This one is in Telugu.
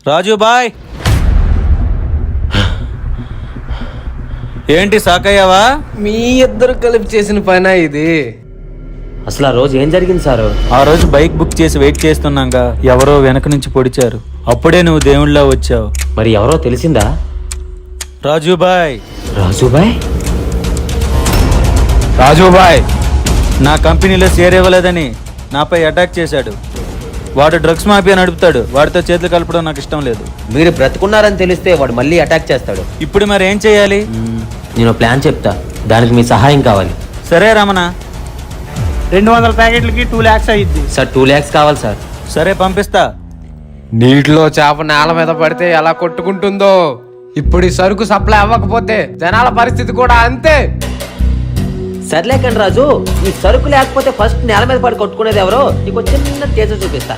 రాజు బాయ్, ఏంటి సాకయ్యావా? మీ ఇద్దరు కలిపి చేసిన పైన ఇది. అసలు ఆ రోజు ఏం జరిగింది సారు? ఆ రోజు బైక్ బుక్ చేసి వెయిట్ చేస్తున్నాగా ఎవరో వెనక నుంచి పొడిచారు. అప్పుడే నువ్వు దేవుళ్ళ వచ్చావు. మరి ఎవరో తెలిసిందా? రాజుబాయ్. రాజుబాయ్? రాజుబాయ్ నా కంపెనీలో షేర్ ఇవ్వలేదని నాపై అటాక్ చేశాడు. వాడు డ్రగ్స్ మాఫియా నడుపుతాడు. వాడితో చేతులు కలపడం నాకు ఇష్టం లేదు. మీరు బ్రతుకున్నారని తెలిస్తే వాడు మళ్ళీ అటాక్ చేస్తాడు. ఇప్పుడు మరి ఏం చేయాలి? నేను ప్లాన్ చెప్తా, దానికి మీ సహాయం కావాలి. సరే రమణ. 200 ప్యాకెట్లకి 2 lakhs అయ్యిద్ది సార్ 2 lakhs కావాలి సార్. సరే పంపిస్తా. నీటిలో చేప నేల మీద పడితే ఎలా కొట్టుకుంటుందో, ఇప్పుడు ఈ సరుకు సప్లై అవ్వకపోతే జనాల పరిస్థితి కూడా అంతే. సర్లేకండి రాజు, ఈ సరుకు లేకపోతే ఫస్ట్ నేల మీద పడి కొట్టుకునేది ఎవరో నీకు చిన్న చేతులు చూపిస్తా.